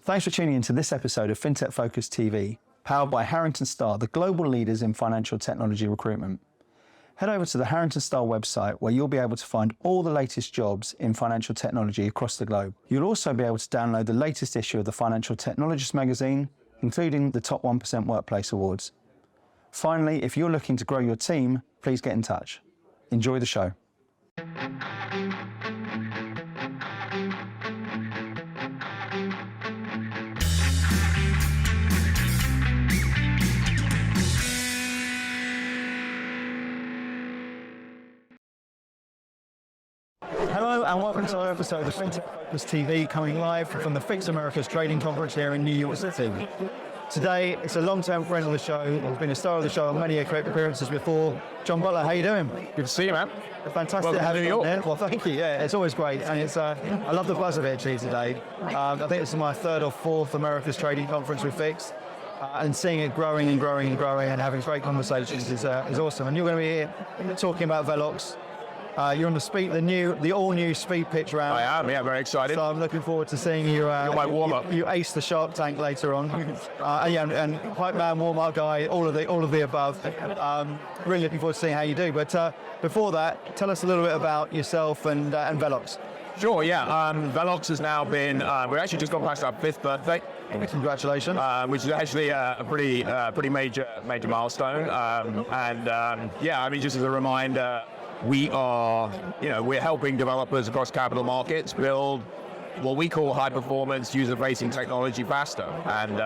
Thanks for tuning into this episode of FinTech Focus TV, powered by Harrington Starr, the global leaders in financial technology recruitment. Head over to the Harrington Starr website where you'll be able to find all the latest jobs in financial technology across the globe. You'll also be able to download the latest issue of the Financial Technologist magazine, including the Top 1% Workplace Awards. Finally, if you're looking to grow your team, please get in touch. Enjoy the show. Hello and welcome to another episode of FinTech Focus TV, coming live from the Fix America's Trading Conference here in New York City. Today, it's a long-term friend of the show. He's been a star of the show on many appearances before. Jon Butler, how you doing? Good to see you, man. Fantastic to have you on here. Well, thank you. Yeah, it's always great, and it's I love the buzz of it actually today. I think this is my third or fourth America's Trading Conference with Fix, and seeing it growing and growing and growing and having great conversations is awesome. And you're going to be here talking about Velox. You're on the all-new speed pitch round. I am, yeah, very excited. So I'm looking forward to seeing you. You're my warm-up. You ace the Shark Tank later on. And hype man, warm-up guy, all of the above. Really looking forward to seeing how you do. But before that, tell us a little bit about yourself and Velox. Sure, yeah. Velox has now been. We're actually just gone past our 5th birthday. Congratulations. Which is actually a pretty major milestone. Yeah, I mean, just as a reminder. We're helping developers across capital markets build what we call high-performance, user-facing technology faster. And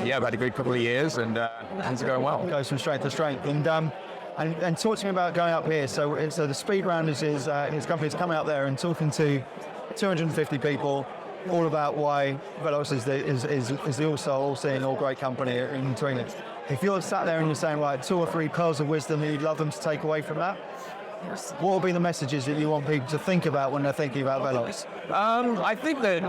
yeah, I've had a good couple of years, and things are going well. It goes from strength to strength. And talk to me about going up here. So the speed round is his company's coming out there and talking to 250 people, all about why Velox is the all-seeing, all-great company in doing it. If you're sat there and you're saying, right, 2 or 3 pearls of wisdom that you'd love them to take away from that, what will be the messages that you want people to think about when they're thinking about Velox? I think that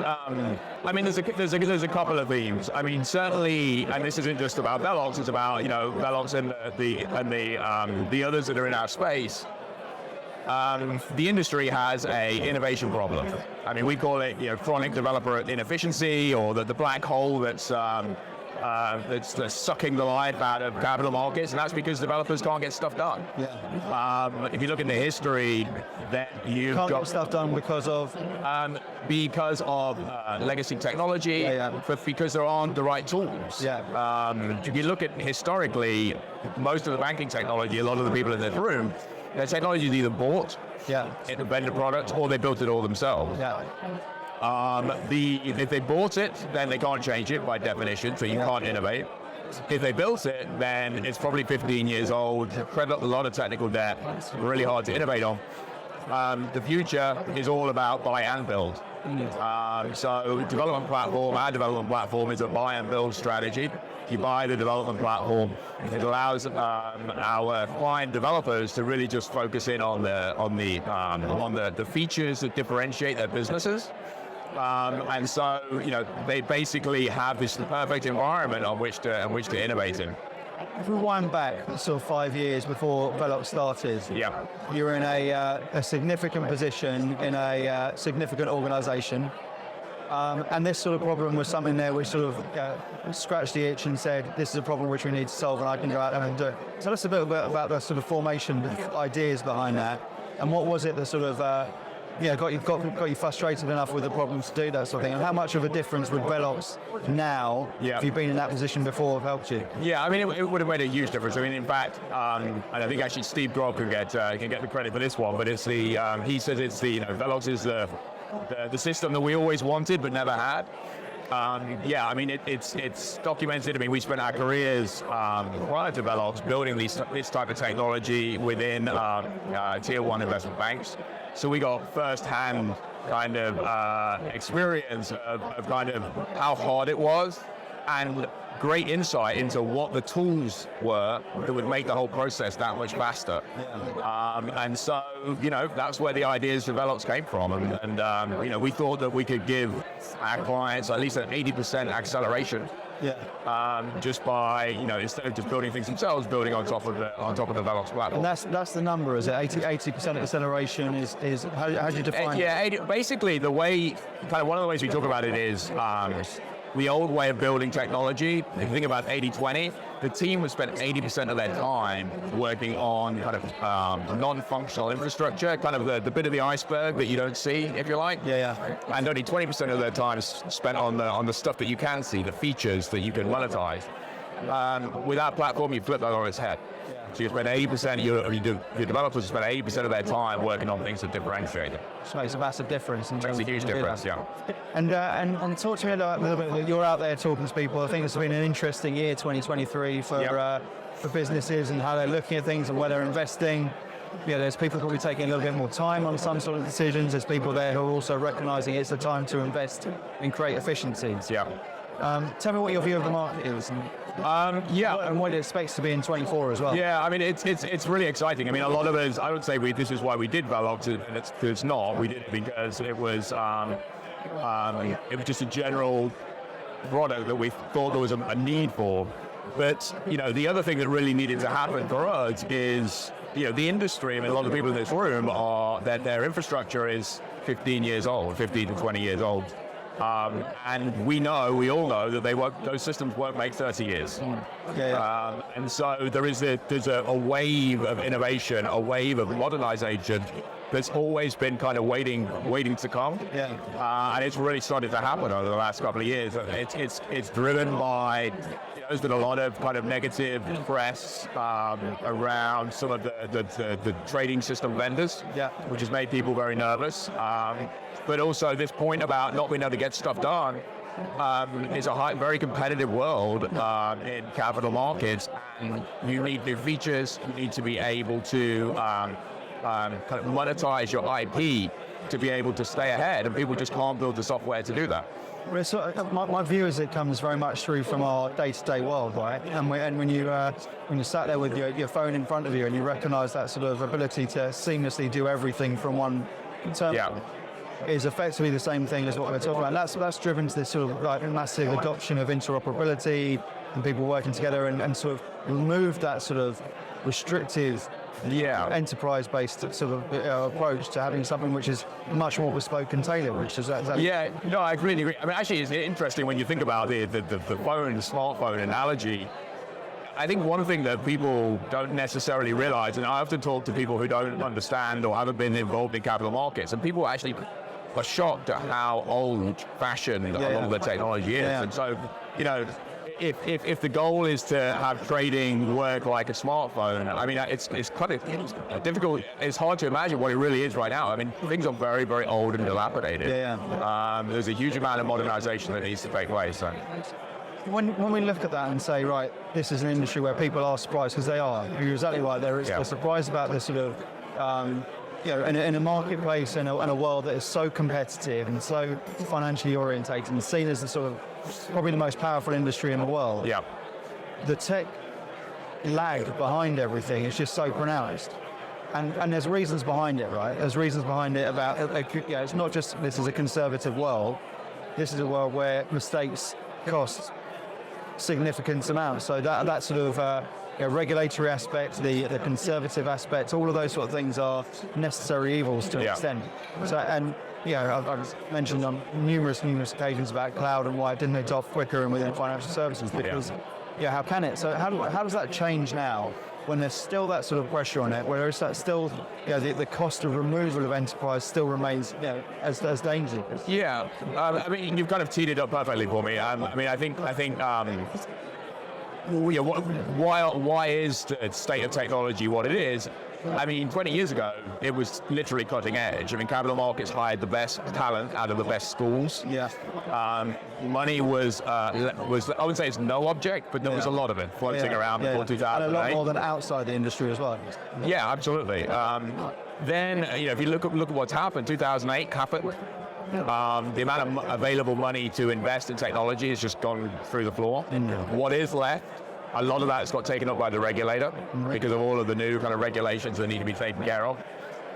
there's a couple of themes. I mean, certainly, and this isn't just about Velox. It's about Velox and the others that are in our space. The industry has a innovation problem. I mean, we call it chronic developer inefficiency, or the black hole that's sucking the life out of capital markets, and that's because developers can't get stuff done. Yeah. If you look into history, then you've can't get stuff done because of legacy technology, but because there aren't the right tools. Yeah. If you look at historically, most of the banking technology, a lot of the people in this room, their technology is either bought, in a vendor product, or they built it all themselves. Yeah. If they bought it, then they can't change it by definition, so you can't innovate. If they built it, then it's probably 15 years old, credit a lot of technical debt, really hard to innovate on. The future is all about buy and build. So our development platform is a buy and build strategy. You buy the development platform, it allows our client developers to really just focus in on the features that differentiate their businesses. And so, they basically have this perfect environment on which to innovate in. If we wind back sort of 5 years before Velox started, you were in a significant position in a significant organisation. And this sort of problem was something there which sort of scratched the itch and said, this is a problem which we need to solve, and I can go out there and do it. Tell us a bit about the sort of formation ideas behind that, and what was it that sort of got you frustrated enough with the problems to do that sort of thing, and how much of a difference would Velox now, if you've been in that position before, have helped you? Yeah, I mean, it would have made a huge difference. I mean, in fact, and I think actually Steve Grob can get the credit for this one, but it's he says it's Velox is the system that we always wanted but never had. Yeah, I mean, it's documented. I mean, we spent our careers prior to Velox building this type of technology within tier 1 investment banks. So we got first-hand kind of experience of kind of how hard it was and great insight into what the tools were that would make the whole process that much faster. And so, that's where the ideas for Velox came from. And we thought that we could give our clients at least an 80% acceleration. Just by, instead of just building things themselves, building on top of the Velox platform. And that's the number, is it? 80% acceleration is how do you define it? Basically one of the ways we talk about it is the old way of building technology. If you think about 80-20, the team would spend 80% of their time working on kind of non-functional infrastructure, kind of the bit of the iceberg that you don't see, if you like. And only 20% of their time is spent on the stuff that you can see, the features that you can monetize. With our platform, you flip that on its head. So you spend 80%, your developers spend 80% of their time working on things that differentiate them. Which makes a massive difference. Makes a huge difference, yeah. And talk to me a little bit, you're out there talking to people. I think it's been an interesting year, 2023, for businesses and how they're looking at things and where they're investing. There's people probably taking a little bit more time on some sort of decisions. There's people there who are also recognizing it's the time to invest and create efficiencies. Tell me what your view of the market is. And what it expects to be in 24 as well. It's really exciting. A lot of us, I would say this is why we did Velox, and it's not. We did it because it was just a general product that we thought there was a need for. But, the other thing that really needed to happen for us is, the industry, a lot of people in this room that their infrastructure is 15 to 20 years old. And we all know that those systems won't make 30 years. And so there's a wave of innovation, a wave of modernization that's always been kind of waiting to come. And it's really started to happen over the last couple of years. It's driven by, there's been a lot of kind of negative press around some of the trading system vendors, which has made people very nervous. But also this point about not being able to get stuff done is a very competitive world in capital markets. And you need new features. You need to be able to kind of monetize your IP to be able to stay ahead. And people just can't build the software to do that. Well, my view is it comes very much through from our day-to-day world, right? And when you sat there with your phone in front of you and you recognise that sort of ability to seamlessly do everything from one terminal, is effectively the same thing as what we're talking about. That's driven to this sort of like massive adoption of interoperability and people working together and sort of remove that sort of restrictive enterprise-based sort of approach to having something which is much more bespoke and tailored, which is that. No, I really agree. Actually, it's interesting when you think about the smartphone analogy. I think one thing that people don't necessarily realize, and I often talk to people who don't understand or haven't been involved in capital markets, and people actually are shocked at how old-fashioned a lot of the technology is. And so, if the goal is to have trading work like a smartphone, it's kind of difficult. It's hard to imagine what it really is right now. Things are very, very old and dilapidated. There's a huge amount of modernization that needs to take place. So. When we look at that and say, right, this is an industry where people are surprised, because they are. You're exactly right. They're surprised about this sort of, in a marketplace and a world that is so competitive and so financially orientated and seen as the sort of probably the most powerful industry in the world. The tech lag behind everything is just so pronounced. And there's reasons behind it, right? There's reasons behind it about, it's not just this is a conservative world. This is a world where mistakes cost significant amounts. So that sort of regulatory aspect, the conservative aspect, all of those sort of things are necessary evils to an extent. So, and I've mentioned on numerous occasions about cloud and why it didn't adopt quicker and within financial services, because how can it? So how does that change now when there's still that sort of pressure on it, where is that still, the cost of removal of enterprise still remains, as dangerous? You've kind of teed it up perfectly for me. I think why is the state of technology what it is? 20 years ago, it was literally cutting edge. Capital markets hired the best talent out of the best schools. Money was I wouldn't say it's no object, but there was a lot of it floating around before 2008. And a lot more than outside the industry as well. Yeah, absolutely. Then, if you look at what's happened, 2008 happened. The amount of available money to invest in technology has just gone through the floor. What is left, a lot of that's got taken up by the regulator because of all of the new kind of regulations that need to be taken care of.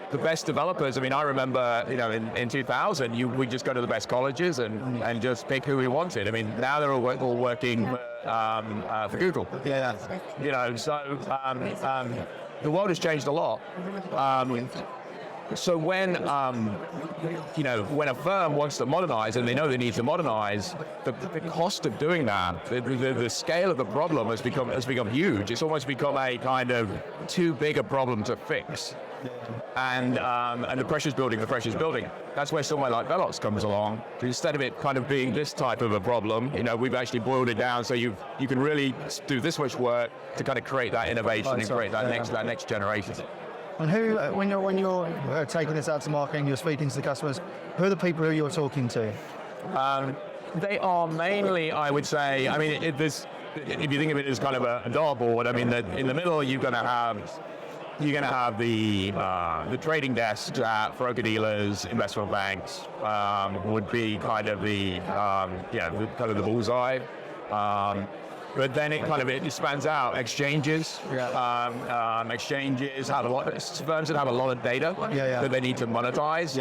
The best developers, I mean, I remember, in 2000, we'd just go to the best colleges and just pick who we wanted. I mean, now they're all working for Google. Yeah. So the world has changed a lot. So when a firm wants to modernize and they know they need to modernize, the cost of doing that, the scale of the problem has become huge. It's almost become a kind of too big a problem to fix. And the pressure's building. That's where somewhere like Velox comes along. Instead of it kind of being this type of a problem, we've actually boiled it down so you can really do this much work to kind of create that innovation and create that next generation. And who, when you're taking this out to market and you're speaking to the customers, who are the people who you're talking to? They are mainly, I would say, I mean, if you think of it as kind of a dartboard, I mean, in the middle you're going to have the trading desks at broker dealers, investment banks would be kind of the bullseye. But then it spans out. Exchanges, exchanges have firms that have a lot of data that they need to monetize.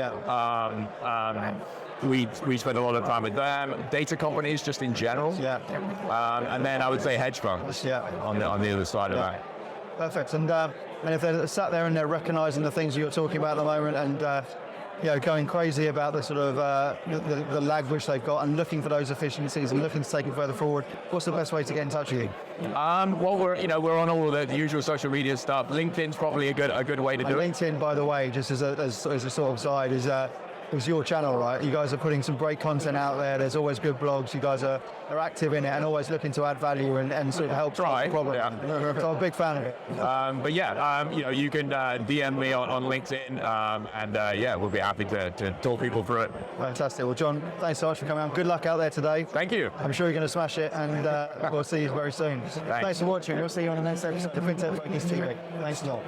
We spend a lot of time with them. Data companies, just in general. And then I would say hedge funds. On the other side of that. Perfect. And if they're sat there and they're recognizing the things you're talking about at the moment and going crazy about the sort of the lag which they've got and looking for those efficiencies and looking to take it further forward, what's the best way to get in touch with you? Well, we're on all the usual social media stuff. LinkedIn's probably a good way to do it. LinkedIn, by the way, just as a sort of side, is your channel, right? You guys are putting some great content out there. There's always good blogs. You guys are active in it and always looking to add value and sort of help solve the problem. So I'm a big fan of it. You can DM me on LinkedIn, and we'll be happy to talk people through it. Fantastic. Well, Jon, thanks so much for coming on. Good luck out there today. Thank you. I'm sure you're going to smash it, and we'll see you very soon. Thanks for watching. We'll see you on the next episode of FinTech Focus TV. Thanks a lot.